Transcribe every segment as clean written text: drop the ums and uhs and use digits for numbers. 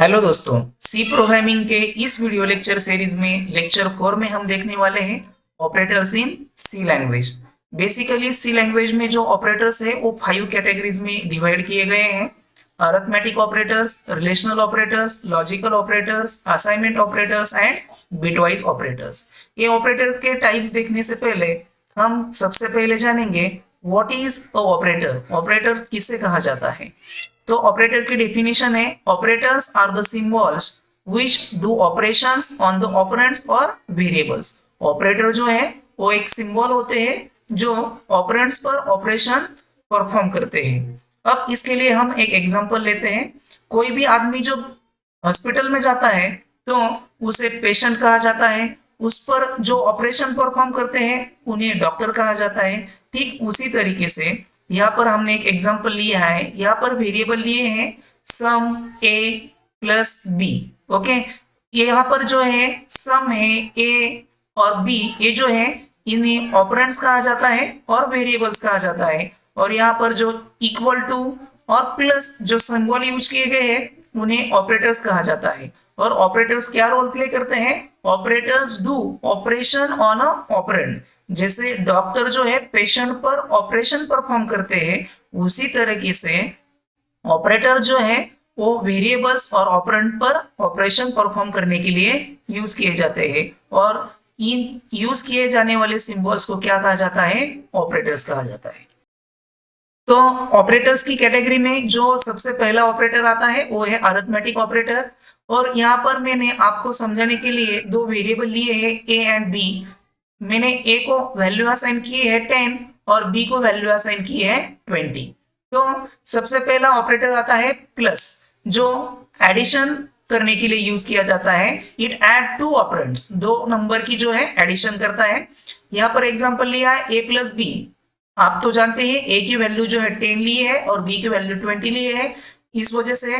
Hello दोस्तों, सी programming के इस वीडियो लेक्चर सीरीज में लेक्चर 4 में हम देखने वाले हैं operators in C language. Basically C language में जो ऑपरेटर्स है वो 5 कैटेगरीज में डिवाइड किए गए हैं। Arithmetic operators, relational operators, logical operators, assignment operators and bitwise operators. ये ऑपरेटर के टाइप्स देखने से पहले हम सबसे पहले जानेंगे what is a operator. Operator किसे कहा जाता है? तो ऑपरेटर की डेफिनेशन है, operators are the symbols which do operations on the operands और वेरिएबल्स। ऑपरेटर जो है वो एक सिंबल होते हैं जो ऑपरेंड्स पर ऑपरेशन परफॉर्म करते हैं। अब इसके लिए हम एक एग्जांपल लेते हैं। कोई भी आदमी जो हॉस्पिटल में जाता है तो उसे पेशेंट कहा जाता है, उस पर जो ऑपरेशन परफॉर्म करते हैं उन्हें डॉक्टर कहा जाता है। ठीक उसी तरीके से यहाँ पर हमने एक एग्जांपल लिया है, यहाँ पर वेरिएबल लिए हैं सम ए प्लस बी। ओके, ये यहाँ पर जो है सम है, ए और बी, ये जो है इन्हें ऑपरेंड्स कहा जाता है और वेरिएबल्स कहा जाता है। और यहाँ पर जो इक्वल टू और प्लस जो सिंबल यूज किए गए हैं उन्हें ऑपरेटर्स कहा जाता है। और ऑपरेटर्स क्या रोल प्ले करते हैं? Operators do operation on a operand. जैसे डॉक्टर जो है पेशेंट पर ऑपरेशन परफॉर्म करते हैं, उसी तरीके से ऑपरेटर जो है वो वेरिएबल्स और ऑपरेंड पर ऑपरेशन परफॉर्म करने के लिए यूज किए जाते हैं। और इन यूज किए जाने वाले सिंबल्स को क्या कहा जाता है? ऑपरेटर्स कहा जाता है। तो ऑपरेटर्स की कैटेगरी में जो सबसे पहला ऑपरेटर आता है वो है अरिथमेटिक ऑपरेटर। और यहाँ पर मैंने आपको समझाने के लिए दो वेरिएबल लिए हैं ए एंड बी। मैंने ए को वैल्यू असाइन की है 10 और बी को वैल्यू असाइन की है 20। तो सबसे पहला ऑपरेटर आता है प्लस, जो एडिशन करने के लिए यूज किया जाता है। इट ऐड टू ऑपरेंड्स, दो नंबर की जो है एडिशन करता है। यहाँ पर एग्जांपल लिया है ए प्लस बी। आप तो जानते हैं ए की वैल्यू जो है 10 ली है और बी की वैल्यू 20 ली है। इस वजह से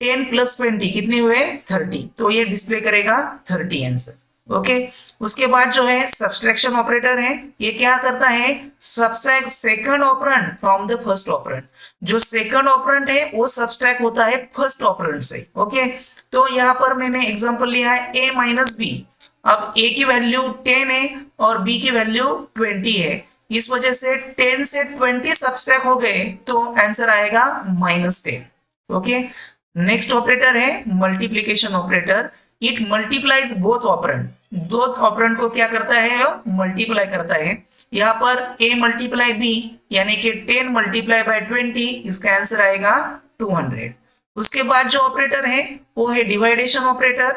10 प्लस 20 कितने हुए? 30। तो ये डिस्प्ले करेगा 30 आंसर। ओके, उसके बाद जो है सब्सट्रैक्शन ऑपरेटर है। ये क्या करता है? Subtract second operand from the first operand. जो सेकंड ऑपरेंड है वो सब्सट्रैक्ट होता है फर्स्ट ऑपरेंड से। ओके, तो यहाँ पर मैंने एग्जांपल लिया है ए माइनस बी। अब ए की वैल्यू 10 है और बी की वैल्यू 20 है। इस वजह से 10 से 20 सब्सट्रैक्ट हो गए तो आंसर आएगा -10। ओके, नेक्स्ट ऑपरेटर है multiplication operator. It multiplies both operand. दो ऑपरेंड को क्या करता है? मल्टीप्लाई करता है। यहाँ पर a मल्टीप्लाई b यानी कि 10 मल्टीप्लाई बाय 20, इसका आंसर आएगा 200। उसके बाद जो ऑपरेटर है वो है division operator.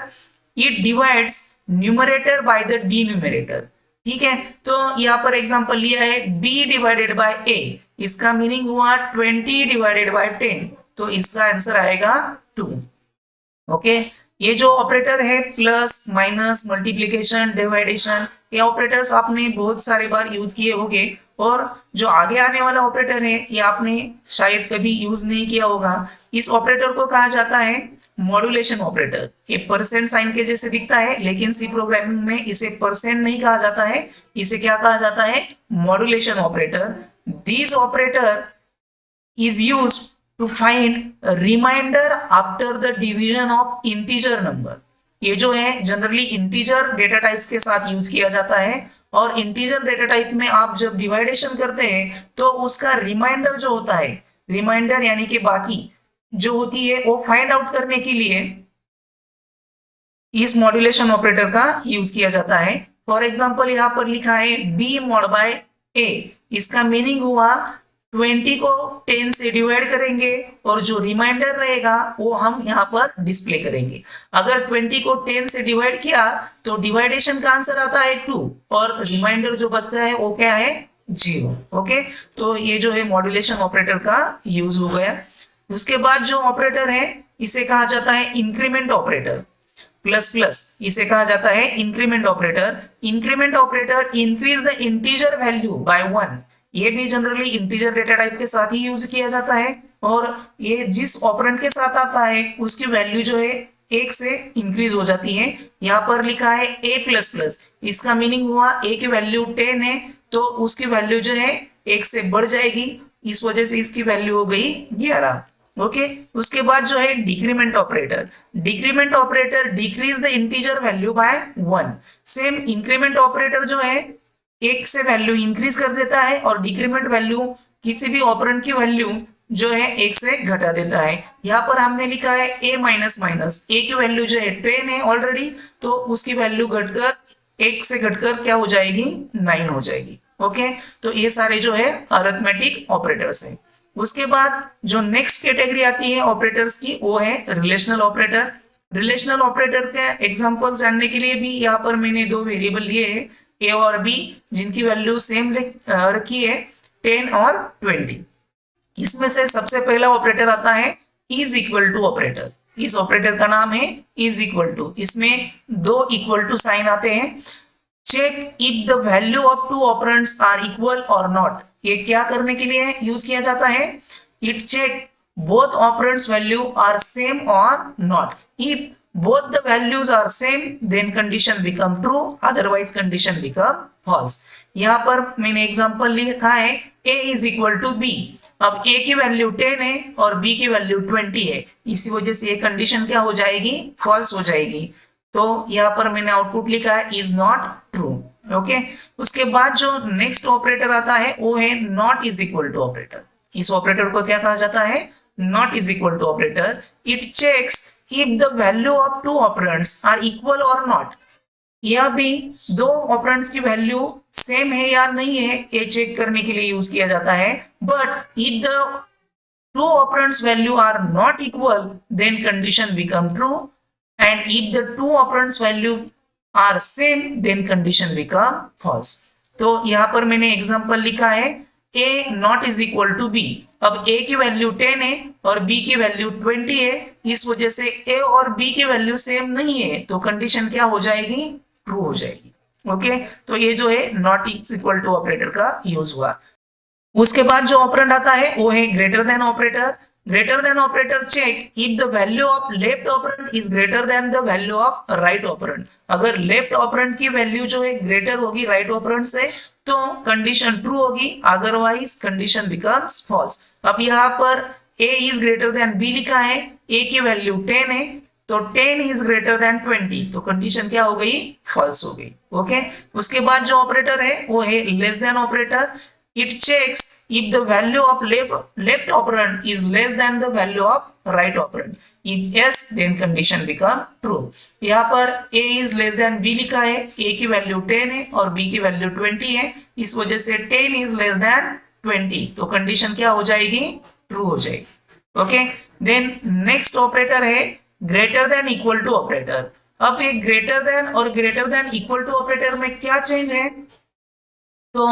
It divides numerator by the denominator. ठीक है, तो यहाँ पर एग्जांपल लिया है b डिवाइडेड बाय a। इसका मीनिंग हुआ 20 डिवाइडेड बाय 10, तो इसका आंसर आएगा 2। ओके, ये जो ऑपरेटर है प्लस माइनस मल्टीप्लिकेशन डिवाइडेशन, ये ऑपरेटर्स आपने बहुत सारे बार यूज किए होंगे। और जो आगे आने वाला ऑपरेटर है ये आपने शायद कभी यूज नहीं किया होगा। इस ऑपरेटर को कहा जाता है मॉड्यूलेशन ऑपरेटर। ये परसेंट साइन के जैसे दिखता है, लेकिन सी प्रोग्रामिंग में इसे परसेंट नहीं कहा जाता है, इसे क्या कहा जाता है? Modulation operator. This operator is used to find a remainder after the division of integer number। ये जो है जनरली इंटीजर डेटा टाइप्स के साथ यूज किया जाता है। और इंटीजर डेटा टाइप में आप जब डिवाइडेशन करते हैं तो उसका रिमाइंडर जो होता है, रिमाइंडर यानी कि बाकी जो होती है, वो फाइंड आउट करने के लिए इस मॉड्यूलेशन ऑपरेटर का यूज किया जाता है। फॉर एग्जांपल यहाँ पर लिखा है b मॉड बाय a। इसका मीनिंग हुआ 20 को 10 से डिवाइड करेंगे और जो रिमाइंडर रहेगा वो हम यहाँ पर डिस्प्ले करेंगे। अगर 20 को 10 से डिवाइड किया तो डिवाइडेशन का आंसर आता है 2 और रिमाइंडर जो बचता है वो क्या है? 0। ओके, तो ये जो है मॉड्यूलेशन ऑपरेटर का यूज हो गया। उसके बाद जो ऑपरेटर है इसे कहा जाता है इंक्रीमेंट ऑपरेटर। प्लस प्लस इसे कहा जाता है increment operator. Increment operator increase the integer value by 1। ये भी जनरली इंटीजर डेटा टाइप के साथ ही यूज किया जाता है। और ये जिस ऑपरेंड के साथ आता है उसकी वैल्यू जो है 1 से इंक्रीज हो जाती है। यहाँ पर लिखा है a प्लस प्लस। इसका मीनिंग हुआ a की वैल्यू 10 है तो उसकी वैल्यू जो है 1 से बढ़ जाएगी। इस वजह से इसकी वैल्यू हो गई 11। ओके उसके बाद जो है decrement operator, decrement operator decrease the integer value by 1। Same increment operator जो है एक से वैल्यू इंक्रीज कर देता है और डिक्रीमेंट वैल्यू किसी भी ऑपरेंड की वैल्यू जो है एक से घटा देता है। यहाँ पर हमने लिखा है a माइनस माइनस, a की वैल्यू जो है 10 है ऑलरेडी, तो उसकी वैल्यू घटकर एक से घटकर क्या हो जाएगी 9 हो जाएगी। ओके तो ये सारे जो है अरिथमेटिक ऑपरेटर्स हैं। उसके बाद जो नेक्स्ट कैटेगरी आती है ऑपरेटर्स की वो है रिलेशनल ऑपरेटर। रिलेशनल ऑपरेटर के एग्जांपल जानने के लिए भी यहाँ पर मैंने दो वेरिएबल लिए हैं a और b, जिनकी वैल्यू सेम रखी है 10 और 20। इसमें से सबसे पहला ऑपरेटर आता है इज इक्वल टू ऑपरेटर। इस ऑपरेटर का नाम है इज इक्वल टू। इसमें दो इक्वल टू साइन आते हैं। Check if the value of two operands are equal or not. ये क्या करने के लिए यूज किया जाता है? It check both operands value are same or not. If both the values are same then condition become true, otherwise condition become false। यहाँ पर मैंने एग्जांपल लिखा है a is equal to b। अब a की वैल्यू 10 है और b की वैल्यू 20 है, इसी वजह से ये कंडीशन क्या हो जाएगी? फॉल्स हो जाएगी। तो यहाँ पर मैंने आउटपुट लिखा है इज नॉट ट्रू। ओके उसके बाद जो नेक्स्ट ऑपरेटर आता है वो है not is equal to operator. इस ऑपरेटर को क्या कहा जाता है? Not is equal to operator. It checks if the value of two operands are equal or not। यह भी दो ऑपरेंड्स की वैल्यू सेम है या नहीं है ये चेक करने के लिए यूज किया जाता है। But if the two operands value are not equal then condition become true, and if the two operands value are same then condition become false. तो यहाँ पर मैंने एग्जांपल लिखा है a not is equal to b। अब a की value 10 है और b की वैल्यू 20 है, इस वजह से a और b की वैल्यू सेम नहीं है, तो कंडीशन क्या हो जाएगी? ट्रू हो जाएगी। ओके तो ये जो है not is equal to operator का यूज हुआ। उसके बाद जो ऑपरेंड आता है वो है greater than operator. Greater than operator check if the value of left operand is greater than the value of right operand. अगर लेफ्ट ऑपरेंड की वैल्यू जो है ग्रेटर होगी राइट ऑपरेंड से तो कंडीशन ट्रू होगी, अदरवाइज कंडीशन बिकम्स फॉल्स। अब यहाँ पर a is greater than b लिखा है, a की वैल्यू 10 है तो 10 इज ग्रेटर देन 20, तो कंडीशन क्या हो गई? फॉल्स हो गई। ओके उसके बाद जो ऑपरेटर है वो है less then operator. It checks if the value of left operand is less than the value of right operand. If yes, then condition become true। यहाँ पर a is less than b लिखा है, a की value 10 है और b की value 20 है, इस वजह से 10 is less than 20, तो कंडीशन क्या हो जाएगी? ट्रू हो जाएगी। ओके देन नेक्स्ट ऑपरेटर है greater than equal to operator. अब ये ग्रेटर देन और greater than equal to operator में क्या चेंज है? तो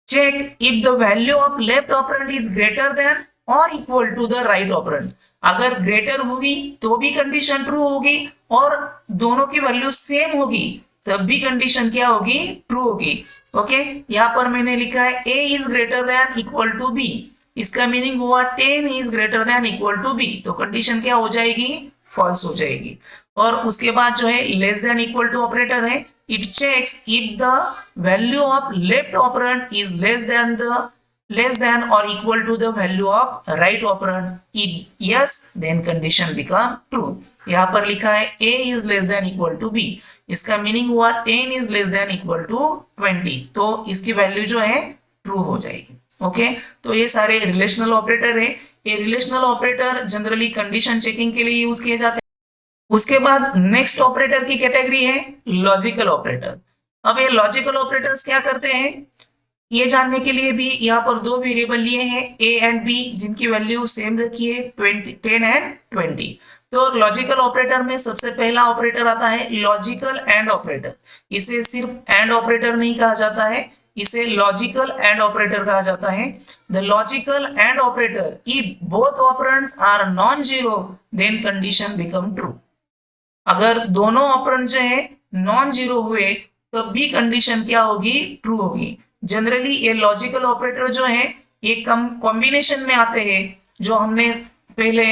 check if the value of left operand is greater than or equal to the right operand। अगर greater होगी तो भी कंडीशन ट्रू होगी और दोनों की वैल्यू सेम होगी तब भी कंडीशन क्या होगी? ट्रू होगी। ओके यहाँ पर मैंने लिखा है a is greater than equal to b। इसका मीनिंग हुआ 10 is greater than equal to b, तो कंडीशन क्या हो जाएगी? फॉल्स हो जाएगी। और उसके बाद जो है less than equal to operator है। It checks if the value of left operand is less than or equal to the value of right operand। If yes, then condition become true। यहाँ पर लिखा है a is less than equal to b। इसका meaning हुआ 10 is less than equal to 20, तो इसकी value जो है ट्रू हो जाएगी। ओके तो ये सारे रिलेशनल ऑपरेटर है। ये relational operator generally condition checking के लिए यूज किए जाते हैं। उसके बाद नेक्स्ट ऑपरेटर की कैटेगरी है लॉजिकल ऑपरेटर। अब ये लॉजिकल ऑपरेटर्स क्या करते हैं ये जानने के लिए भी यहाँ पर दो वेरिएबल लिए हैं a एंड b, जिनकी वैल्यू सेम रखी है 10 एंड 20। तो लॉजिकल ऑपरेटर में सबसे पहला ऑपरेटर आता है लॉजिकल एंड ऑपरेटर। इसे सिर्फ एंड ऑपरेटर नहीं कहा जाता है, इसे लॉजिकल एंड ऑपरेटर कहा जाता है। The logical and operator if both operands are non zero then condition become true. अगर दोनों ऑपरेंड जो है नॉन जीरो हुए तब भी कंडीशन क्या होगी? ट्रू होगी। जनरली ये लॉजिकल ऑपरेटर जो है ये कॉम्बिनेशन में आते हैं। जो हमने पहले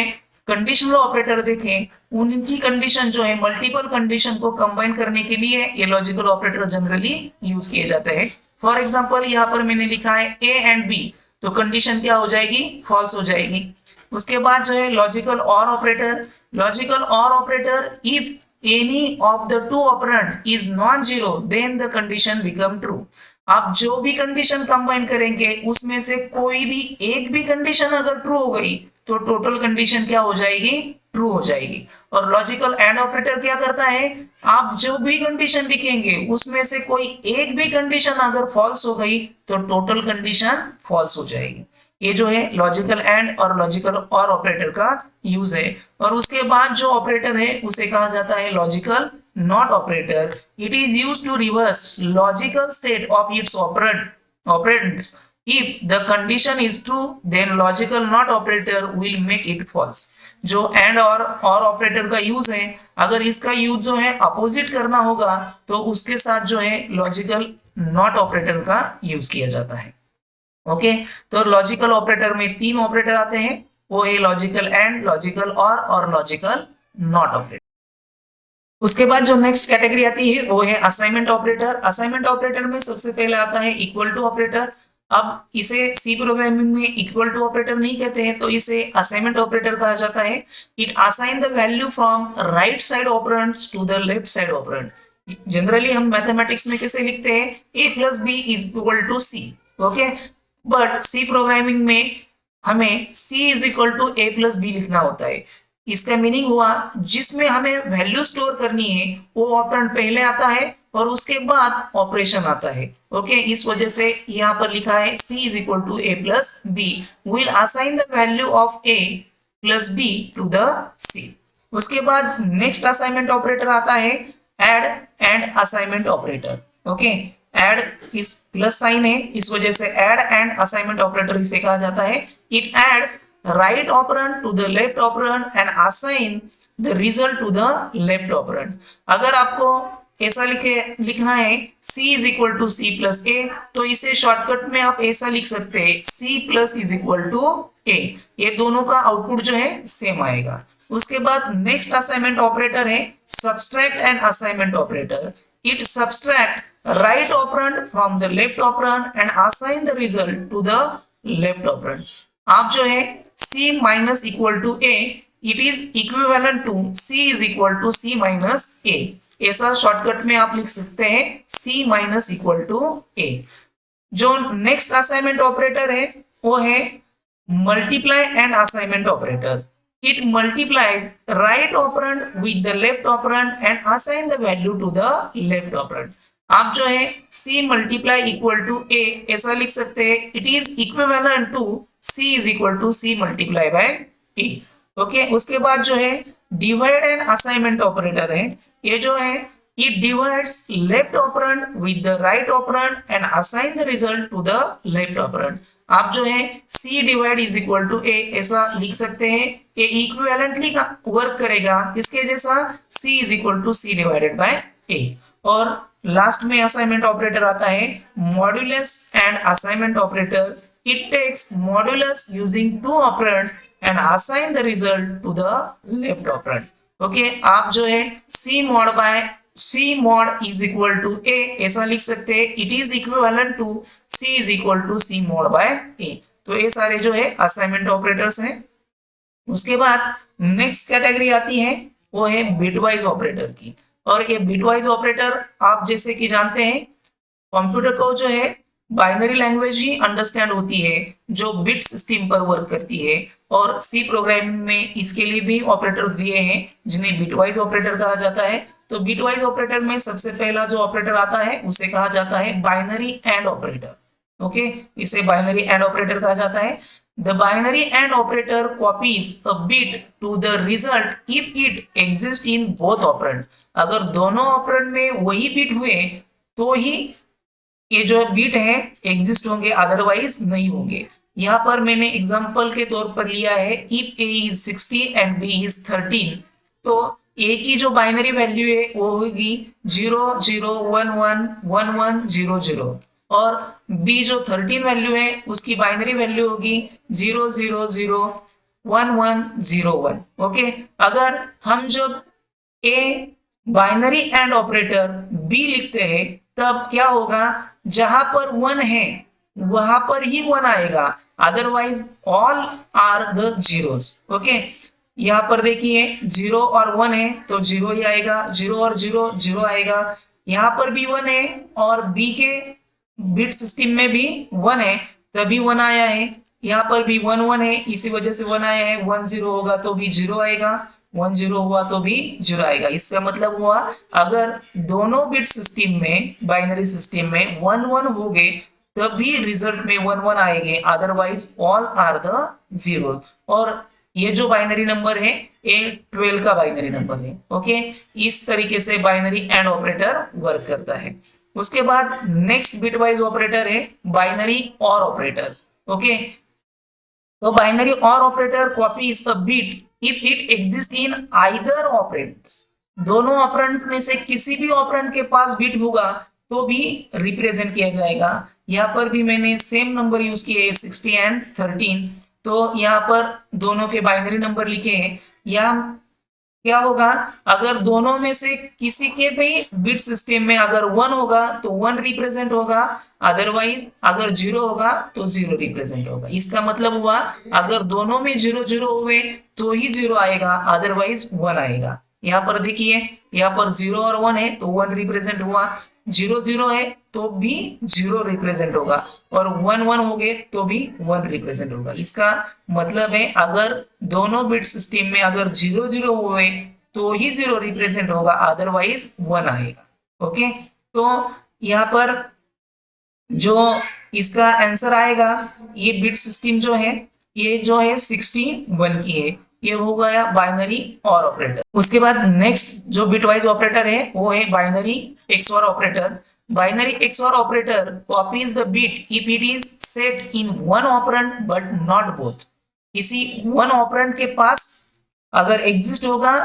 कंडीशनल ऑपरेटर देखे उनकी कंडीशन जो है मल्टीपल कंडीशन को कंबाइन करने के लिए ये लॉजिकल ऑपरेटर जनरली यूज किए जाते हैं। फॉर एग्जांपल यहाँ पर मैंने लिखा है a एंड b, तो कंडीशन क्या हो जाएगी? फॉल्स हो जाएगी। उसके बाद जो है लॉजिकल और ऑपरेटर, लॉजिकल और operator if any of the two operand is non zero then the condition become true. आप जो भी कंडीशन कंबाइन करेंगे उसमें से कोई भी एक भी कंडीशन अगर ट्रू हो गई तो टोटल कंडीशन क्या हो जाएगी, ट्रू हो जाएगी। और लॉजिकल एंड ऑपरेटर क्या करता है, आप जो भी कंडीशन लिखेंगे उसमें से कोई एक भी कंडीशन अगर फॉल्स हो गई तो टोटल कंडीशन फॉल्स हो जाएगी। ये जो है लॉजिकल एंड और लॉजिकल और ऑपरेटर का यूज है। और उसके बाद जो ऑपरेटर है उसे कहा जाता है logical not operator. It is used to reverse logical state of its operands. If the condition is true then logical not operator will make it false. जो एंड और ऑपरेटर का यूज है, अगर इसका यूज जो है अपोजिट करना होगा तो उसके साथ जो है लॉजिकल नॉट ऑपरेटर का यूज किया जाता है। ओके, तो लॉजिकल ऑपरेटर में तीन ऑपरेटर आते हैं, वो है लॉजिकल एंड, लॉजिकल और लॉजिकल नॉट ऑपरेटर। उसके बाद जो नेक्स्ट कैटेगरी आती है वो है असाइनमेंट ऑपरेटर। असाइनमेंट ऑपरेटर में सबसे पहले आता है इक्वल टू ऑपरेटर। अब इसे सी प्रोग्रामिंग में इक्वल टू ऑपरेटर नहीं कहते हैं, तो इसे असाइनमेंट ऑपरेटर कहा जाता है। It assign the value from right side operands to the left side operand. Generally हम मैथमेटिक्स में कैसे लिखते हैं, a plus B is equal to C. Okay, but C programming में हमें c is equal to a plus B लिखना होता है। इसका मीनिंग हुआ जिसमें हमें वैल्यू स्टोर करनी है वो ऑपरेंड पहले आता है और उसके बाद ऑपरेशन आता है। ओके, इस वजह से यहाँ पर लिखा है c is equal to a plus B will assign the value of a plus b to the c। उसके बाद नेक्स्ट असाइनमेंट ऑपरेटर आता है add and assignment operator. Okay, add is plus sign है, इस वजह से एड एंड असाइनमेंट ऑपरेटर इसे कहा जाता है। It adds right operand to the left operand and assign the result to the left operand। अगर आपको ऐसा लिखना है c is equal to c plus a, तो इसे शॉर्टकट में आप ऐसा लिख सकते हैं c plus is equal to a। ये दोनों का आउटपुट जो है सेम आएगा। उसके बाद नेक्स्ट असाइनमेंट ऑपरेटर है subtract and assignment operator. It subtract right operand from the left operand and assign the result to the left operand। आप जो है c minus equal to a, it is equivalent to c is equal to c minus a। ऐसा shortcut में आप लिख सकते हैं c minus equal to a। जो नेक्स्ट असाइनमेंट ऑपरेटर है वो है multiply and assignment operator. It multiplies right operand with the left operand and assign the value to the left operand. आप जो है c multiply equal to a ऐसा लिख सकते हैं। It is equivalent to c is equal to c multiply by a। Okay, उसके बाद जो है डिवाइड एंड असाइनमेंट ऑपरेटर है। ये जो है it divides left operand with the right operand and assign the result to the left operand. आप जो है c divide is equal to a ऐसा लिख सकते हैं। ये इक्विवेलेंटली का वर्क करेगा इसके जैसा c is equal to c divided by a। और लास्ट में असाइनमेंट ऑपरेटर आता है modulus and assignment operator. It takes modulus using two operands and assign the result to the left operand। Okay, आप जो है c mod is equal to a ऐसा लिख सकते हैं। It is equivalent to c is equal to c mod by a। तो ये सारे जो है असाइनमेंट ऑपरेटर्स हैं। उसके बाद नेक्स्ट कैटेगरी आती है वो है बिटवाइज ऑपरेटर की। और ये बिटवाइज ऑपरेटर आप जैसे कि जानते हैं कंप्यूटर को जो है बाइनरी लैंग्वेज ही अंडरस्टैंड होती है जो बिट सिस्टम पर वर्क करती है। और सी प्रोग्रामिंग में इसके लिए भी ऑपरेटर्स दिए हैं जिन्हें बिटवाइज ऑपरेटर कहा जाता है। तो बिटवाइज ऑपरेटर में सबसे पहला जो ऑपरेटर आता है उसे कहा जाता है बाइनरी एंड ऑपरेटर। ओके, इसे बाइनरी एंड ऑपरेटर कहा जाता है। The binary and operator copies a bit to the result if it exist in both operand. अगर दोनों ऑपरेंड में वही बिट हुए तो ही ये जो बीट है एग्जिस्ट होंगे, अदरवाइज नहीं होंगे। यहाँ पर मैंने एग्जांपल के तौर पर लिया है if a is 60 and b is 13। तो a की जो बाइनरी वैल्यू है वो होगी 0 0 1 1 1 1 0 0 और b जो 13 वैल्यू है उसकी बाइनरी वैल्यू होगी 0 0 0 1 1 0 1। ओके, अगर हम जब a binary and operator b लिखते हैं तब क्या होगा, जहां पर 1 है वहां पर ही 1 आएगा, otherwise all are the zeros. Okay, यहाँ पर देखिए 0 और 1 है तो 0 ही आएगा, 0 और 0 0 आएगा। यहाँ पर भी 1 है और बी के बिट सिस्टम में भी 1 है तभी 1 आया है। यहाँ पर भी 1 1 है, इसी वजह से 1 आया है। 1 0 होगा तो भी 0 आएगा, 1 0 हुआ तो भी 0 आएगा। इसका मतलब हुआ अगर दोनों बिट सिस्टम में, बाइनरी सिस्टम में 1 1 हो गए तभी रिजल्ट में 1 1 आएंगे, otherwise all are the zero. और ये जो बाइनरी नंबर है ये 12 का बाइनरी नंबर है। ओके, इस तरीके से बाइनरी एंड ऑपरेटर वर्क करता है। उसके बाद नेक्स्ट बिटवाइज ऑपरेटर है बाइनरी और ऑपरेटर। ओके, तो बाइनरी और operator copies a bit if it exist in either operands. दोनों ऑपरेंड्स में से किसी भी ऑपरेंड के पास बिट होगा तो भी रिप्रेजेंट किया जाएगा। यहाँ पर भी मैंने सेम नंबर यूज किए है 60 एंड 13। तो यहाँ पर दोनों के बाइनरी नंबर लिखे हैं। यहाँ क्या होगा, अगर दोनों में से किसी के भी बिट सिस्टम में अगर 1 होगा तो 1 रिप्रेजेंट होगा, अदरवाइज अगर 0 होगा तो 0 रिप्रेजेंट होगा। इसका मतलब हुआ अगर दोनों में 0 0 हुए तो ही 0 आएगा, अदरवाइज 1 आएगा। यहाँ पर देखिए, यहाँ पर 0 और 1 है तो 1 रिप्रेजेंट हुआ, 0 0 है तो भी 0 रिप्रेजेंट होगा, और 1 1 हो गए तो भी 1 रिप्रेजेंट होगा। इसका मतलब है अगर दोनों बिट सिस्टम में अगर 0 0 हुए तो ही 0 रिप्रेजेंट होगा, अदरवाइज 1 आएगा। ओके, तो यहाँ पर जो इसका आंसर आएगा, ये बिट सिस्टम जो है ये जो है 16 की है, ये हो गया बाइनरी और ऑपरेटर। उसके बाद नेक्स्ट जो बिटवाइज ऑपरेटर है वो है binary XOR operator. Binary XOR operator copies the bit if it is set in one operand but not both. किसी वन ऑपरेंड के पास अगर एग्जिस्ट होगा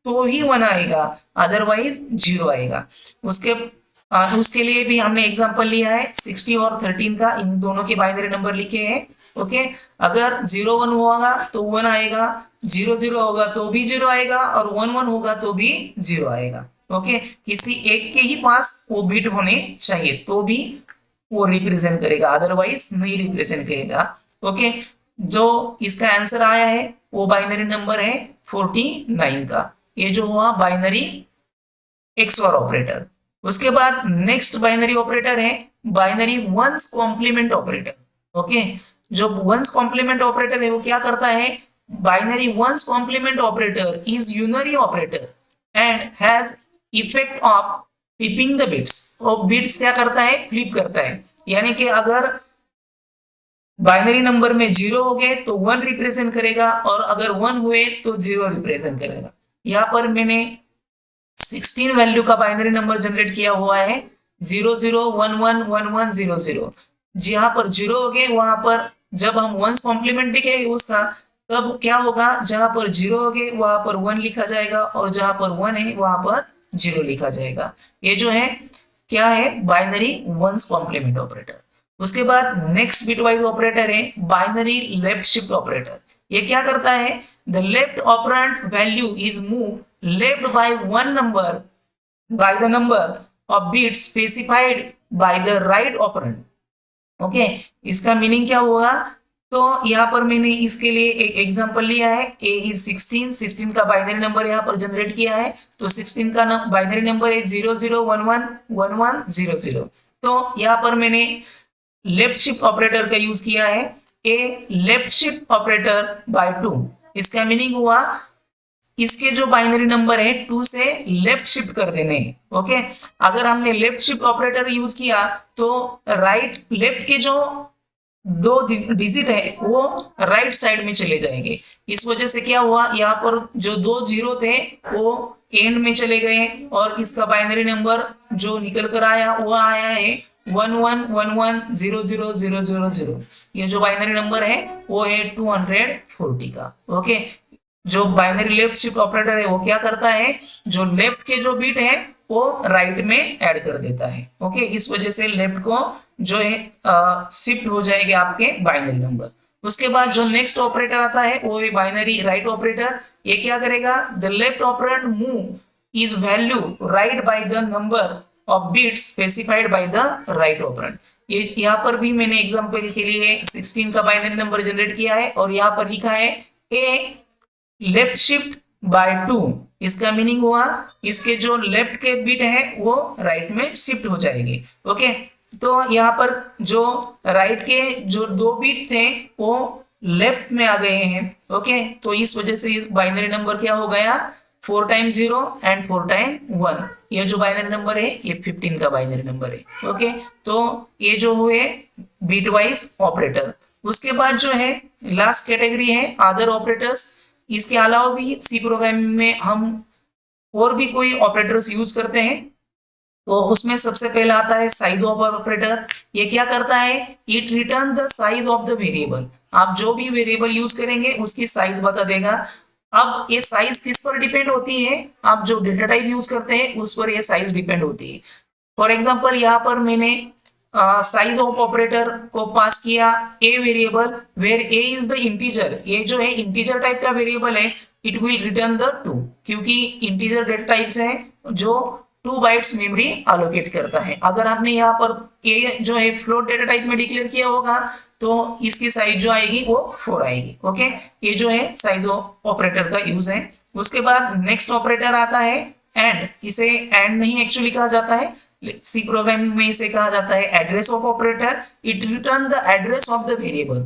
तो ही 1 आएगा, अदरवाइज 0 आएगा। उसके लिए भी हमने एग्जांपल लिया है 60 और 13 का, इन दोनों के बाइनरी नंबर लिखे हैं। ओके, अगर 0 1 होगा तो 1 आएगा, 0 0 होगा तो भी 0 आएगा, और 1 1 होगा तो भी 0 आएगा। ओके, किसी एक के ही पास वो बिट होने चाहिए तो भी वो रिप्रेजेंट करेगा, अदरवाइज नहीं रिप्रेजेंट करेगा। ओके, जो इसका आंसर आया है वो बाइनरी नंबर है 49 का। ये जो हुआ बाइनरी एक्सओर ऑपरेटर। उसके बाद नेक्स्ट बाइनरी ऑपरेटर है binary ones complement operator. Okay, जो वंस कॉम्प्लीमेंट ऑपरेटर है वो क्या करता है, binary ones complement operator is unary operator and has effect of flipping the bits. और बिट्स क्या करता है, फ्लिप करता है। यानी कि अगर बाइनरी नंबर में 0 हो गए तो 1 रिप्रेजेंट करेगा, और अगर 1 हुए तो 0 रिप्रेजेंट करेगा। यहाँ पर मैंने 16 वैल्यू का बाइनरी नंबर जनरेट किया हुआ है 0 0 1 1 1 1 0 0। जहां पर 0 हो गए वहां पर जब हम वंस कॉम्प्लीमेंट लिखेंगे उसका, तब क्या होगा, जहां पर 0 हो गए वहां पर 1 लिखा जाएगा, और जहां पर 1 है वहां पर 0 लिखा जाएगा। ये जो है क्या है, बाइनरी वंस कॉम्प्लीमेंट ऑपरेटर। उसके बाद नेक्स्ट बिटवाइज ऑपरेटर है बाइनरी लेफ्ट शिफ्ट ऑपरेटर। ये क्या करता है, the left operand value is move left by one number by the number of bits specified by the right operand. Okay, इसका meaning क्या हुआ, तो यहाँ पर मैंने इसके लिए एक एग्जांपल लिया है, a इज 16 का बाइनरी नंबर यहाँ पर जनरेट किया है। तो 16 का बाइनरी नंबर है 0 0 1 1 1 1 0 0। तो यहाँ पर मैंने लेफ्ट शिफ्ट ऑपरेटर का यूज किया है, ए लेफ्ट शिफ्ट ऑपरेटर बाय 2। इसका मीनिंग हुआ इसके जो बाइनरी नंबर है 2 से लेफ्ट शिफ्ट कर देने हैं। ओके, अगर हमने लेफ्ट शिफ्ट ऑपरेटर यूज किया तो राइट लेफ्ट के जो 2 डिजिट है वो राइट साइड में चले जाएंगे। इस वजह से क्या हुआ, यहाँ पर जो 2 जीरो थे वो एंड में चले गए, और इसका बाइनरी नंबर जो निकल कर आया वो आया है 1 1 1 1 0 0 0 0 0। ये जो बाइनरी नंबर है वो है 240 का। ओके, जो बाइनरी लेफ्ट शिफ्ट ऑपरेटर है वो क्या करता है, जो लेफ्ट के जो बिट है वो राइट में ऐड कर देता है। ओके, इस वजह से लेफ्ट को जो है शिफ्ट हो जाएगा आपके बाइनरी नंबर। उसके बाद जो नेक्स्ट ऑपरेटर आता है वो है बाइनरी राइट ऑपरेटर। ये क्या करेगा, the left operand move is value right bye the number of bits specified by the right operand. ये यहाँ पर भी मैंने एग्जांपल के लिए 16 का बाइनरी नंबर जनरेट किया है और यहाँ पर लिखा है ए लेफ्ट शिफ्ट बाय 2। इसका मीनिंग हुआ इसके जो लेफ्ट के बिट है वो राइट में शिफ्ट हो जाएंगे। ओके, तो यहाँ पर जो राइट के जो 2 बिट थे वो लेफ्ट में आ गए हैं। ओके, तो इस वजह से बाइनरी नंबर क्या हो गया, 4 टाइम 0 एंड 4 टाइम 1। ये जो बाइनरी नंबर है ये 15 का बाइनरी नंबर है। ओके, तो ये जो हुए बिट वाइज ऑपरेटर। उसके बाद जो है लास्ट कैटेगरी है अदर ऑपरेटर्स। इसके अलावा भी सी प्रोग्रामिंग में हम और भी कोई ऑपरेटर्स यूज करते हैं। तो उसमें सबसे पहला आता है साइज ऑफ ऑपरेटर। ये क्या करता है, it return the size of the variable. आप जो भी वेरिएबल यूज करेंगे उसकी साइज बता देगा। अब ये साइज किस पर डिपेंड होती है, आप जो डेटा टाइप यूज करते हैं उस पर ये साइज डिपेंड होती है। फॉर एग्जांपल यहाँ पर मैंने साइज ऑफ ऑपरेटर को पास किया a variable where a is the integer. ये जो है इंटीजर टाइप का वेरिएबल है, इट विल रिटर्न द 2, क्योंकि इंटीजर डेटा टाइप्स है जो 2 बाइट्स मेमोरी अलोकेट करता है। अगर आपने यहाँ पर ए जो है फ्लोट डेटा टाइप में डिक्लेयर किया होगा तो इसकी साइज जो आएगी वो 4 आएगी। ओके, ये जो है साइज ऑपरेटर का यूज है। उसके बाद नेक्स्ट ऑपरेटर आता है एंड। इसे एंड नहीं एक्चुअली कहा जाता है, सी प्रोग्रामिंग में इसे कहा जाता है address of operator. It return the address of the variable.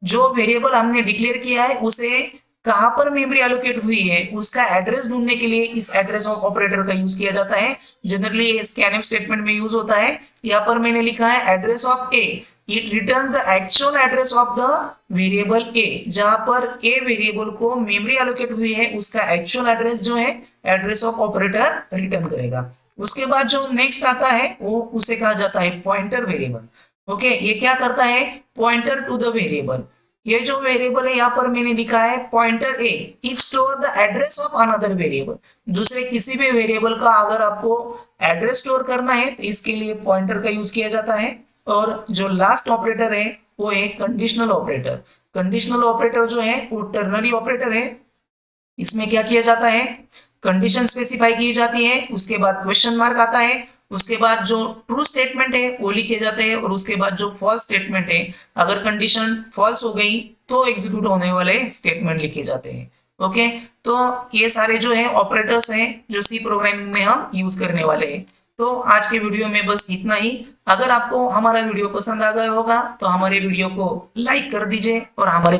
जो वेरिएबल हमने डिक्लेयर किया है उसे कहां पर मेमोरी एलोकेट हुई है उसका एड्रेस ढूंढने के लिए इस एड्रेस ऑफ ऑपरेटर का यूज किया जाता है। जनरली ये स्कैनफ स्टेटमेंट में यूज होता है। यहाँ पर मैंने लिखा है address of a, it returns the actual address of the variable a. जहां पर ए वेरिएबल को मेमोरी एलोकेट हुई है उसका एक्चुअल एड्रेस जो है एड्रेस ऑफ ऑपरेटर रिटर्न करेगा। उसके बाद जो नेक्स्ट आता है वो उसे कहा जाता है पॉइंटर वेरिएबल। ओके, ये क्या करता है, पॉइंटर टू द वेरिएबल। ये जो वेरिएबल है यहाँ पर मैंने लिखा है pointer A, it store the address of another variable. दूसरे किसी भी वेरिएबल का अगर आपको एड्रेस स्टोर करना है तो इसके लिए पॉइंटर का यूज किया जाता है। और जो लास्ट ऑपरेटर है वो है कंडीशनल ऑपरेटर। कंडीशनल ऑपरेटर जो है वो टर्नरी ऑपरेटर है। इसमें क्या किया जाता है, कंडीशन स्पेसिफाई की जाती है, उसके बाद क्वेश्चन मार्क आता है, उसके बाद जो ट्रू स्टेटमेंट है वो लिखे जाते हैं और उसके बाद जो फॉल्स स्टेटमेंट है अगर कंडीशन फॉल्स हो गई तो एग्जीक्यूट होने वाले स्टेटमेंट लिखे जाते हैं। ओके, तो ये सारे जो है ऑपरेटर्स हैं जो सी प्रोग्रामिंग में हम यूज करने वाले हैं। तो आज के वीडियो में बस इतना ही। अगर आपको हमारा वीडियो पसंद आ गया होगा तो हमारे वीडियो को लाइक कर दीजिए और हमारे